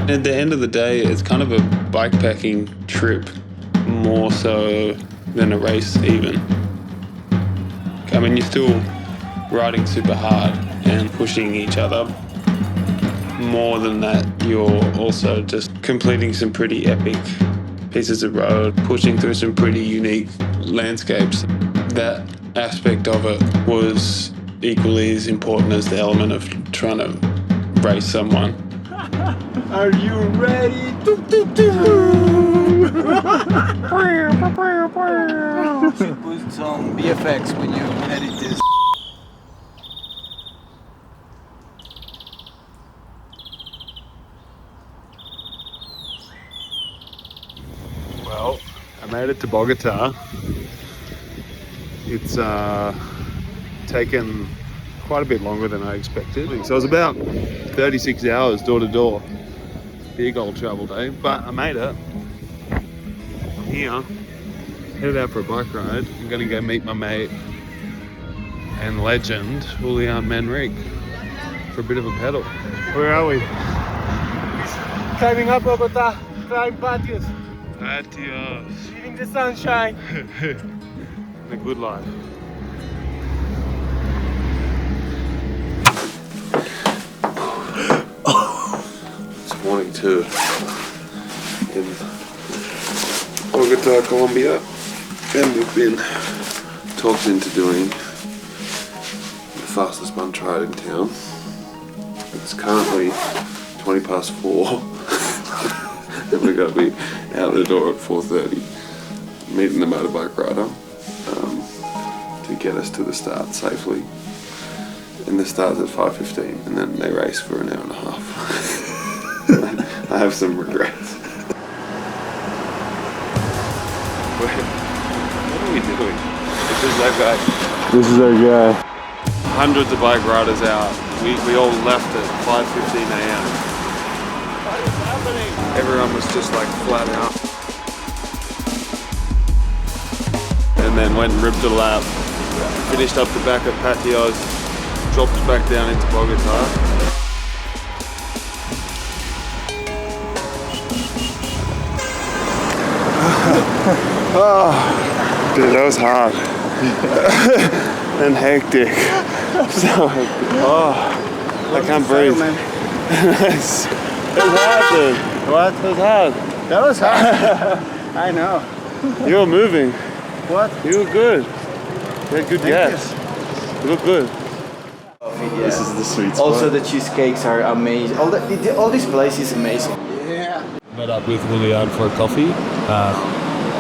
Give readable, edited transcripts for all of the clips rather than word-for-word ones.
At the end of the day, it's kind of a bikepacking trip, more so than a race even. I mean, you're still riding super hard and pushing each other. More than that, you're also just completing some pretty epic pieces of road, pushing through some pretty unique landscapes. That aspect of it was equally as important as the element of trying to race someone. Are you ready? Should put some VFX when you edit this. Well, I made it to Bogota. It's taken quite a bit longer than I expected. So it was about 36 hours door to door. Big old travel day, but I made it. I'm here, headed out for a bike ride. I'm gonna go meet my mate and legend, Julian Manrique, for a bit of a pedal. Where are we? Climbing up Bogota, climb patios, Patios. feeling the sunshine. The good life. It's morning 2 in Bogota, Colombia, and we've been talked into doing the fastest bunch ride in town. It's currently 20 past 4 and we're going to be out the door at 4:30 meeting the motorbike rider to get us to the start safely. And the start's at 5:15 and then they race for an hour and a half. I have some regrets. What are we doing? This is that guy. This is our guy. Hundreds of bike riders out. We all left at 5:15 a.m. What is happening? Everyone was just like flat out. And then went and ripped a lap. Finished up the back at Patios. Dropped back down into Bogota. Oh, dude, that was hard. And hectic. So, I can't breathe. It's hard, dude. What? It was hard. That was hard. I know. You were moving. What? You were good. You had good gas. You look good. Yeah. This is the sweet spot. Also, the cheesecakes are amazing. All this place is amazing. Yeah. Met up with Julian for a coffee,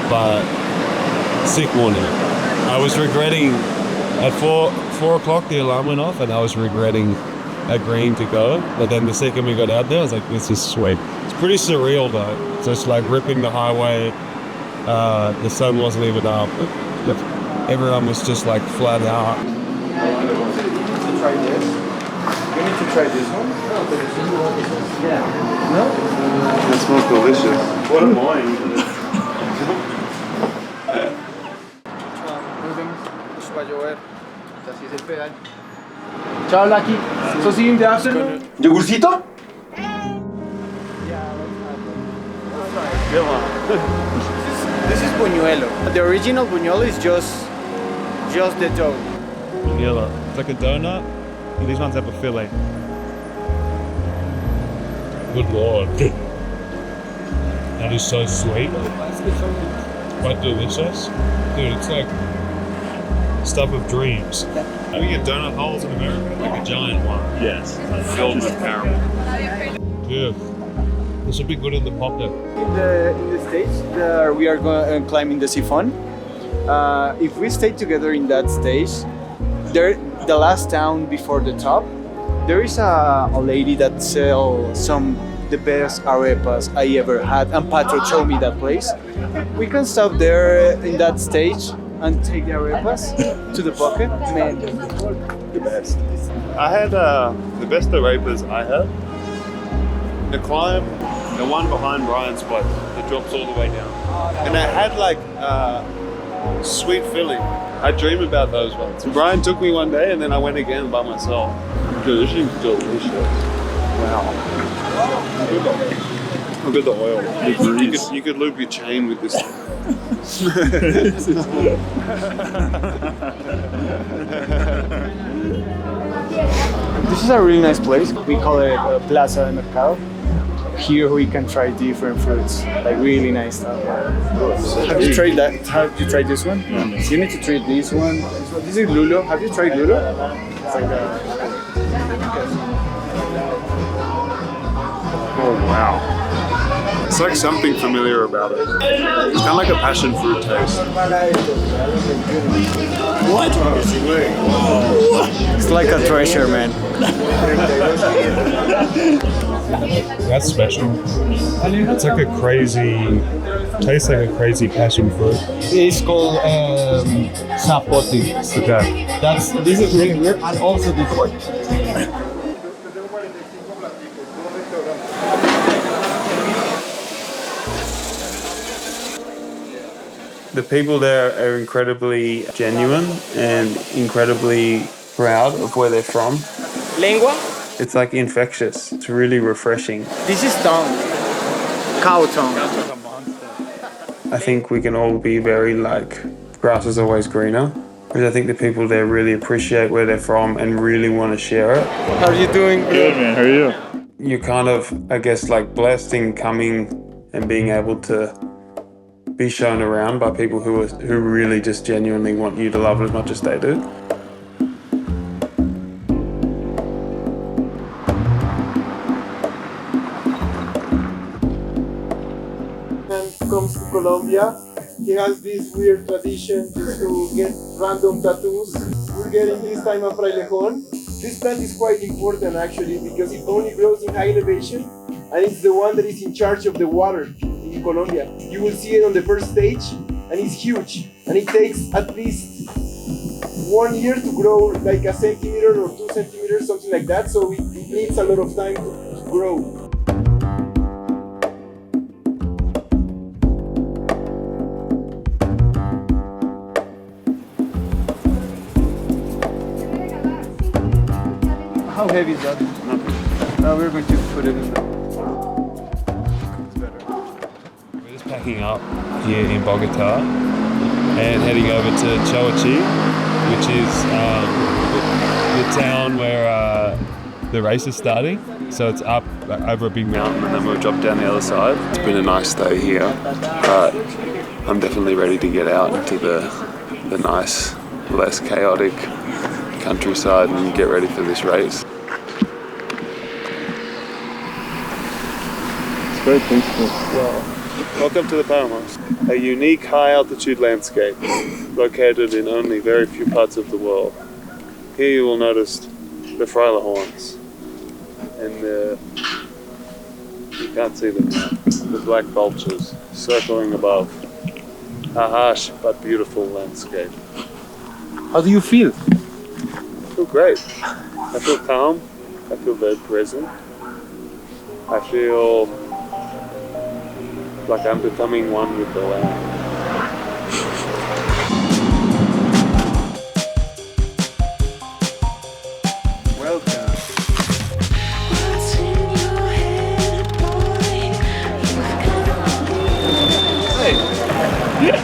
but sick morning. I was regretting at 4 o'clock the alarm went off, and I was regretting agreeing to go. But then the second we got out there, I was like, this is sweet. It's pretty surreal though. Just like ripping the highway. The sun wasn't even up. Everyone was just like flat out. You need to try this. You need to try this one. Yeah. No? That smells delicious. What am I? Va a llover. Así es el pedal. Ciao, Lachy. So see you in the afternoon. ¿Yogurcito? This is buñuelo. The original buñuelo is just the dough. Vanilla. It's like a donut, and these ones have a filling. Good lord. That is so sweet. Quite delicious. Dude, it's like stuff of dreams. We get donut holes in America, like a giant one. Yes. Filled with caramel. Yeah. This would be good in the pocket. In the stage, we are climbing the siphon. If we stay together in that stage, the last town before the top, there is a lady that sells the best arepas I ever had, and Patro showed me that place. We can stop there in that stage and take the arepas to the pocket. Man, the best. I had the best arepas I had. The climb, the one behind Brian's spot that drops all the way down. And it had like sweet filling. I dream about those ones. Brian took me one day and then I went again by myself. Dude, this is delicious. Wow. Look at the oil. You could loop your chain with this. This is a really nice place. We call it Plaza de Mercado. Here we can try different fruits, like really nice stuff. Have you tried that? Have you tried this one? No. You need to try this one. This is lulo. Have you tried lulo? It's like Oh wow. It's like something familiar about it. It's kind of like a passion fruit taste. what? It's like a treasure, man. That's special. It's like a crazy, tastes like a crazy passion fruit. It's called zapote. Okay. This is really weird, and also this one. The people there are incredibly genuine and incredibly proud of where they're from. Lengua? It's like infectious. It's really refreshing. This is tongue. Cow tongue. I think we can all be very like, grass is always greener. Because I think the people there really appreciate where they're from and really want to share it. How are you doing? Good, man. How are you? You're kind of, I guess, like blessed in coming and being able to be shown around by people who really just genuinely want you to love it as much as they do. Comes to Colombia, he has this weird tradition just to get random tattoos. We're getting this time a frailejón. This plant is quite important actually because it only grows in high elevation and it's the one that is in charge of the water in Colombia. You will see it on the first stage and it's huge and it takes at least 1 year to grow like a centimeter or 2 centimeters, something like that, so it needs a lot of time to grow. How heavy is that? Now we're going to put it in the... It's better. We're just packing up here in Bogota and heading over to Lachy, which is the town where the race is starting. So it's up over a big mountain and then we'll drop down the other side. It's been a nice day here, but I'm definitely ready to get out into the nice, less chaotic countryside and get ready for this race. It's very peaceful. Welcome to the Palmas, a unique high-altitude landscape located in only very few parts of the world. Here you will notice the frailejons and you can't see them now, the black vultures circling above. A harsh but beautiful landscape. How do you feel? I feel great. I feel calm. I feel very present. I feel like I'm becoming one with the land. Welcome.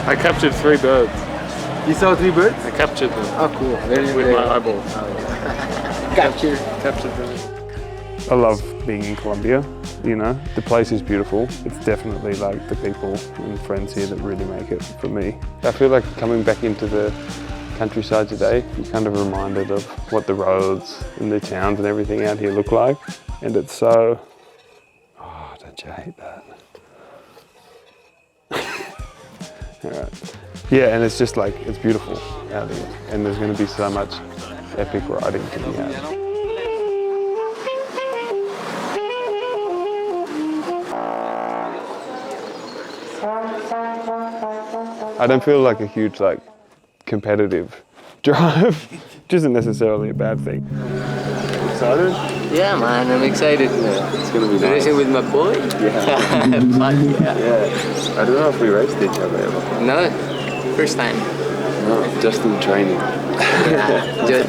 I captured 3 birds. You saw 3 birds? I captured them. Oh, cool. With my eyeballs. Captured. Captured them. I love being in Colombia, you know. The place is beautiful. It's definitely like the people and friends here that really make it for me. I feel like coming back into the countryside today, you're kind of reminded of what the roads and the towns and everything out here look like. And it's so... Oh, don't you hate that? Alright. Yeah, and it's just like, it's beautiful out here. And there's going to be so much epic riding to be had. I don't feel like a huge competitive drive, which isn't necessarily a bad thing. Excited? Yeah, man, I'm excited. It's gonna be nice. Racing with my boy? Yeah. Fun, yeah. I don't know if we raced each other ever. No, first time. No, just in training. Yeah,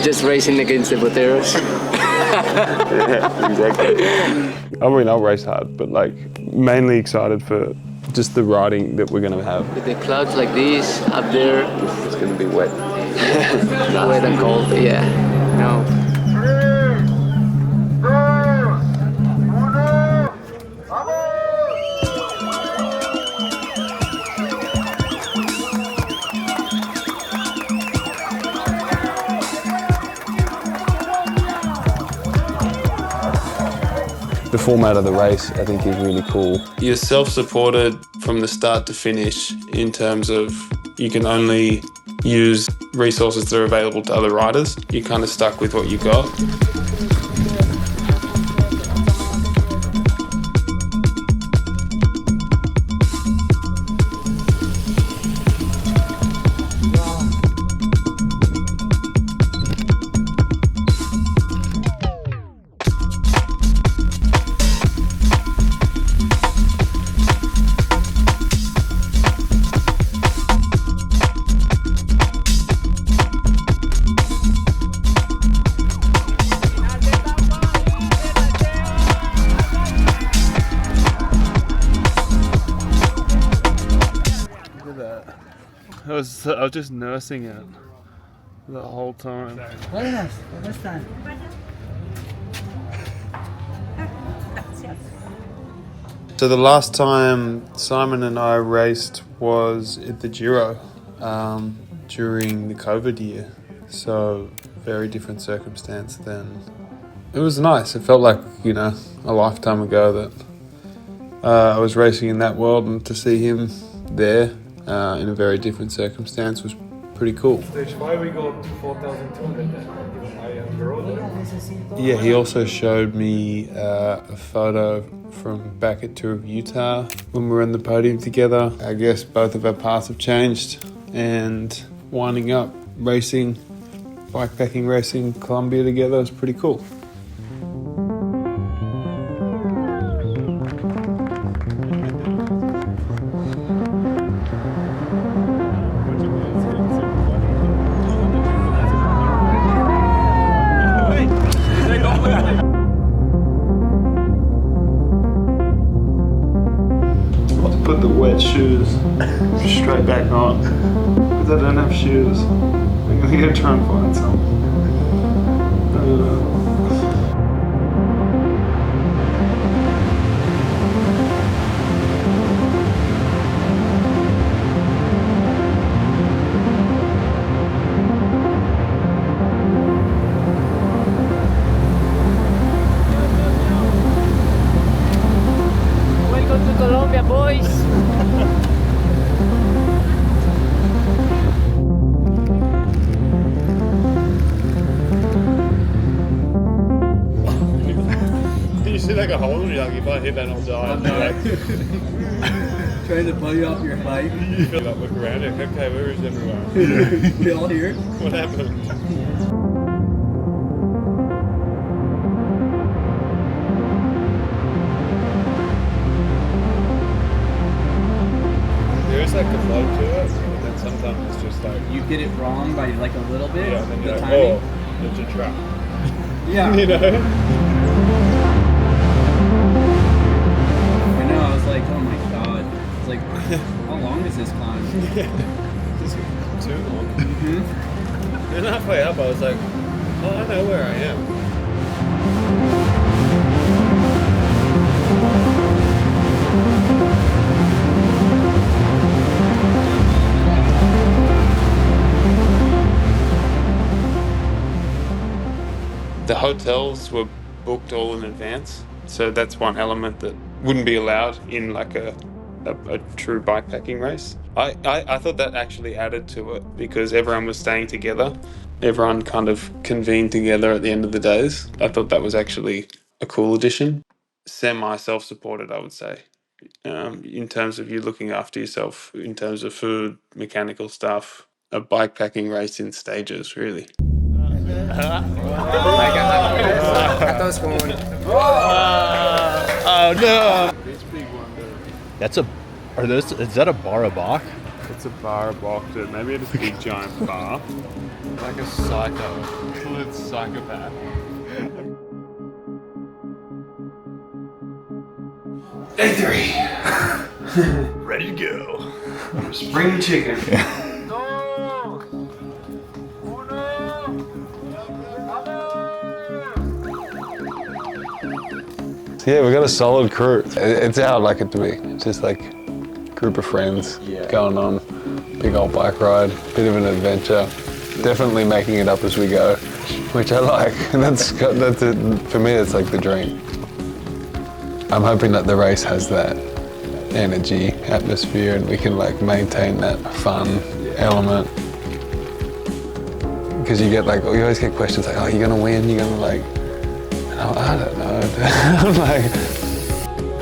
just racing against the boteros. Yeah, exactly. I mean, I'll race hard, but like mainly excited for just the riding that we're gonna have. With the clouds like this up there, It's gonna be wet. wet and cold. Yeah. No. The format of the race, I think, is really cool. You're self-supported from the start to finish in terms of you can only use resources that are available to other riders. You're kind of stuck with what you got. I was just nursing it the whole time. Buenas, ¿cómo están? So the last time Simon and I raced was at the Giro during the COVID year. So very different circumstance then. It was nice. It felt like, you know, a lifetime ago that I was racing in that world, and to see him there in a very different circumstance was pretty cool. Stage 5 we go up to 4,200 then. I am the road. Yeah, he also showed me a photo from back at Tour of Utah when we were on the podium together. I guess both of our paths have changed, and winding up racing, bikepacking racing Colombia together is pretty cool. Put the wet shoes straight back on because I don't have shoes. I'm gonna try and find some. Welcome to Colombia, boys. You see like a hole in me, like if I hit that I'll die. Trying to blow you off your bike. You feel like look around it, okay, where is everyone? You all here? What happened? There is like a flow to it, and then sometimes it's just like, You get it wrong by like a little bit. yeah, and then the you're like, timing. oh, it's a trap. Yeah. You know? I know. I was like, oh my god. It's like, how long is this climb? It's too long. Mm-hmm. And halfway up, I was like, oh, I know where I am. The hotels were booked all in advance, so that's one element that wouldn't be allowed in like a true bikepacking race. I thought that actually added to it because everyone was staying together. Everyone kind of convened together at the end of the days. I thought that was actually a cool addition. Semi-self-supported, I would say, in terms of you looking after yourself, in terms of food, mechanical stuff, a bikepacking race in stages, really. Oh no! That's a. Are those? Is that a bar of Bach? It's a bar box, maybe it's a big giant bar. Like a psycho, absolute psychopath. Day 3. Ready to go. Spring chicken. So yeah, we got a solid crew. It's how I like it to be. It's just like a group of friends going on big old bike ride, bit of an adventure. Definitely making it up as we go, which I like. And that's it. For me, it's like the dream. I'm hoping that the race has that energy, atmosphere, and we can like maintain that fun element. Because you get like, you always get questions like, oh, you're gonna win, you're gonna like, I don't know. I'm like,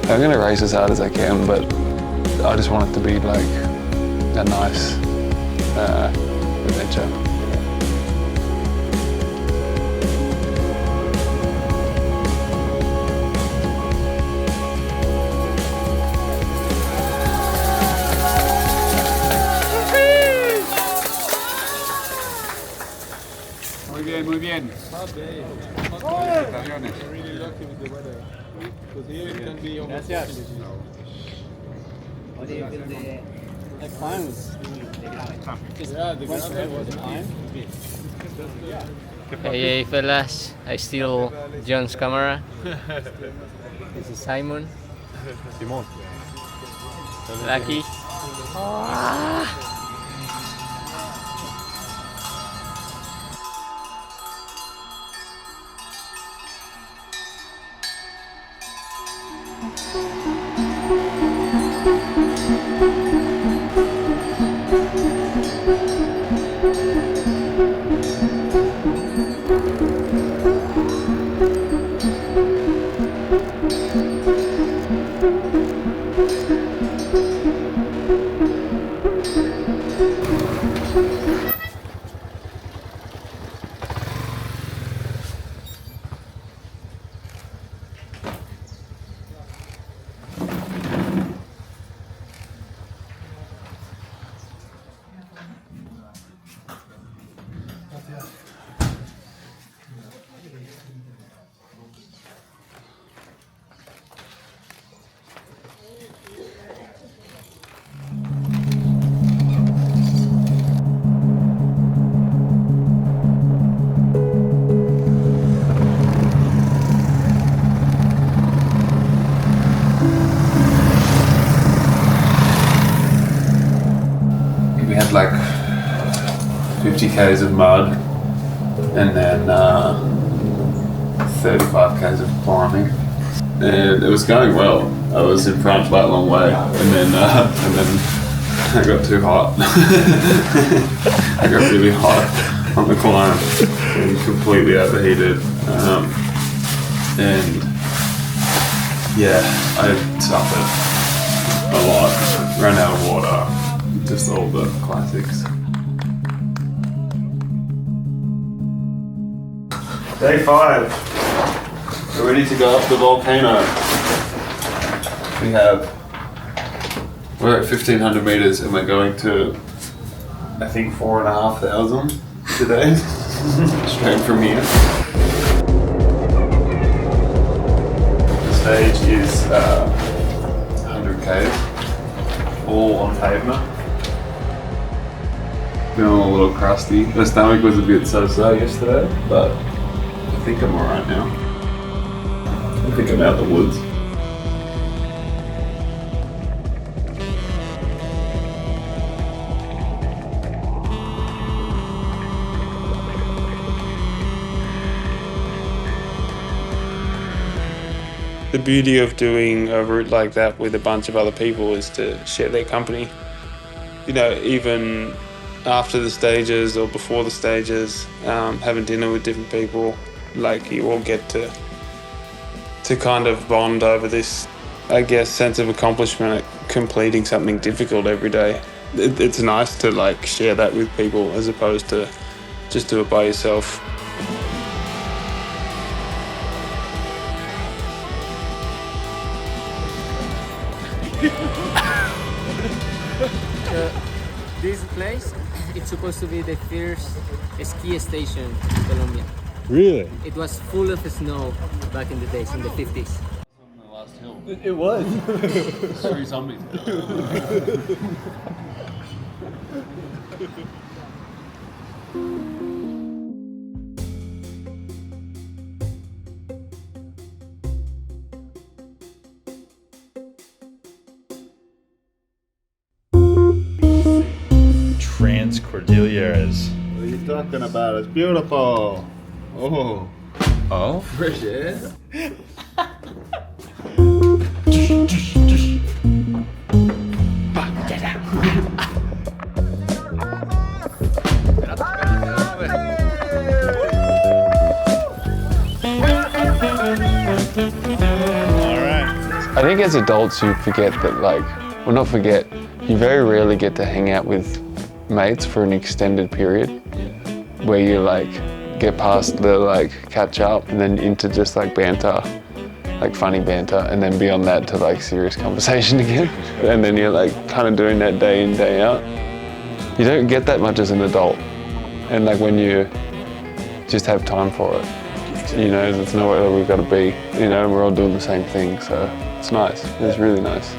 I'm gonna race as hard as I can, but I just want it to be like a nice adventure. Muy bien. Gracias. What do you feel the climb was just went forever was time? Hey fellas, I steal John's camera. This is Simon. Simon. Lachy. Like 50 k's of mud and then 35 k's of climbing, and it was going well. I was in front quite a long way, and then I got too hot. I got really hot on the climb and completely overheated, and yeah, I suffered a lot. Ran out of water. Just all the classics. Day 5. We're ready to go up the volcano. We're at 1,500 meters and we're going to, I think, 4,500 today. Straight from here. The stage is 100 k's, all on pavement. Feeling a little crusty. My stomach was a bit so-so yesterday, but I think I'm alright now. I think I'm out of the woods. The beauty of doing a route like that with a bunch of other people is to share their company. You know, even after the stages or before the stages, having dinner with different people, like you all get to kind of bond over this, I guess, sense of accomplishment at completing something difficult every day. It's nice to like share that with people as opposed to just do it by yourself. This place, it's supposed to be the first ski station in Colombia. Really? It was full of snow back in the days, in the 50s. On the last hill. It was. 3 zombies. Transcordilleras. What are you talking about? It's beautiful. Oh. Oh? Fresh air. I think as adults you forget that, like, well, not forget, you very rarely get to hang out with mates for an extended period where you like get past the like catch up and then into just like banter, like funny banter, and then beyond that to like serious conversation again. And then you're like kind of doing that day in, day out. You don't get that much as an adult. And like when you just have time for it, you know, it's not where we've got to be, you know, we're all doing the same thing, so it's nice, it's really nice.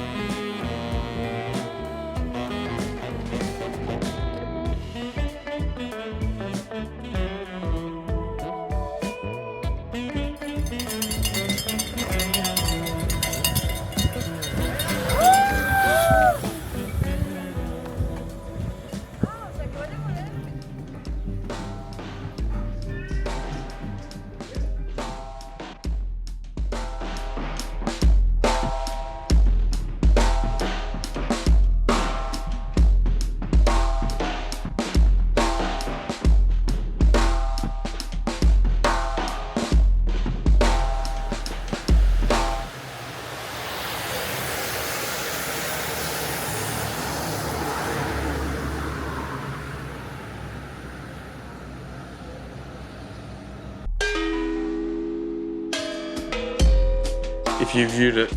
If you viewed it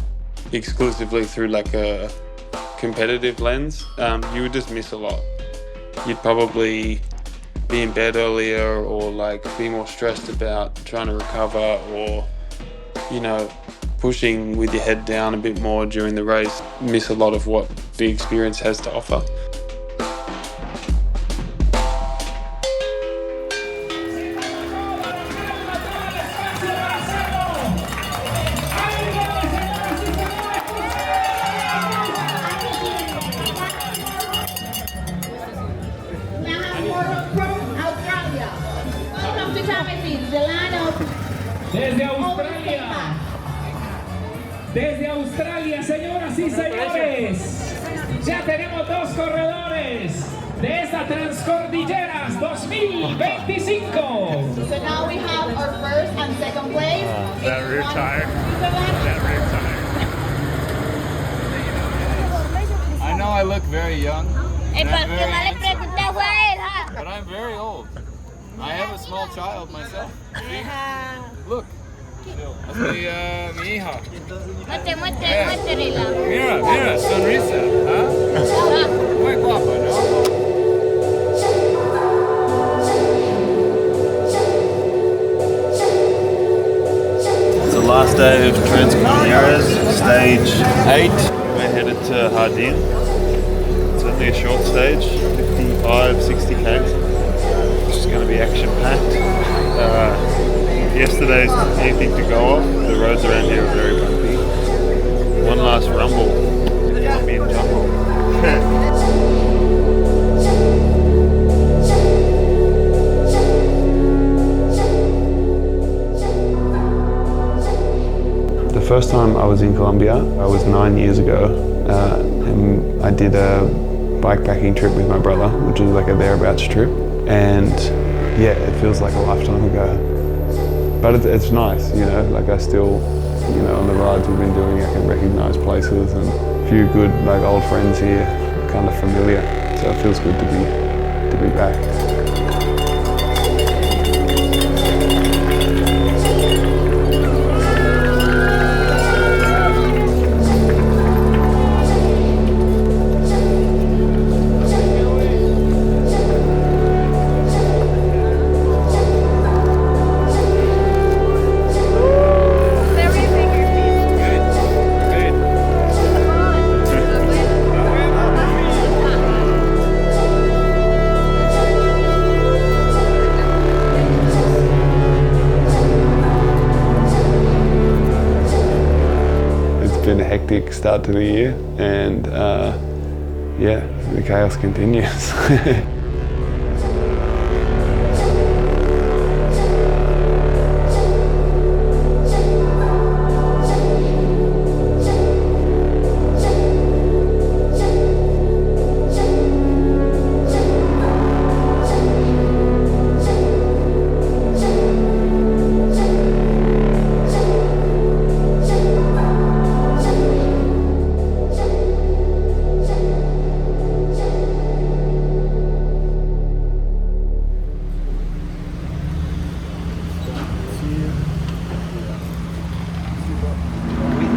exclusively through like a competitive lens, you would just miss a lot. You'd probably be in bed earlier or like be more stressed about trying to recover or, you know, pushing with your head down a bit more during the race. Miss a lot of what the experience has to offer. Desde Australia, señoras y señores, ya tenemos 2 corredores de esta Transcordilleras 2025. So now we have our first and second place. That rear tire. That rear tire. I know I look very young. But I'm very old. I have a small child myself. See? Look. That's mi hija. Mira, sonrisa. ¿Ah? Muy guapa, ¿no? It's the last day of Transcordilleras, stage 8. We're headed to Hardin. It's only a short stage, 55-60 k's. It's just going to be action-packed. Yesterday's anything to go off. The roads around here are very bumpy. One last rumble. Colombian jungle. The first time I was in Colombia, I was 9 years ago, and I did a bikepacking trip with my brother, which was like a thereabouts trip, and yeah, it feels like a lifetime ago. But it's nice, you know, like I still, you know, on the rides we've been doing, I can recognise places and a few good like old friends here, kind of familiar, so it feels good to be back. been a hectic start to the year, and yeah, the chaos continues.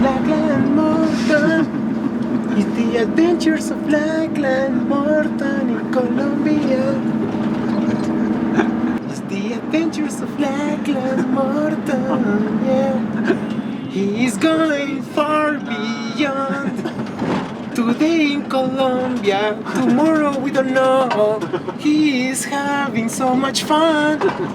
Lachlan Morton, it's the adventures of Lachlan Morton in Colombia. It's the adventures of Lachlan Morton, yeah. He's going far beyond. Today in Colombia, tomorrow we don't know. He is having so much fun.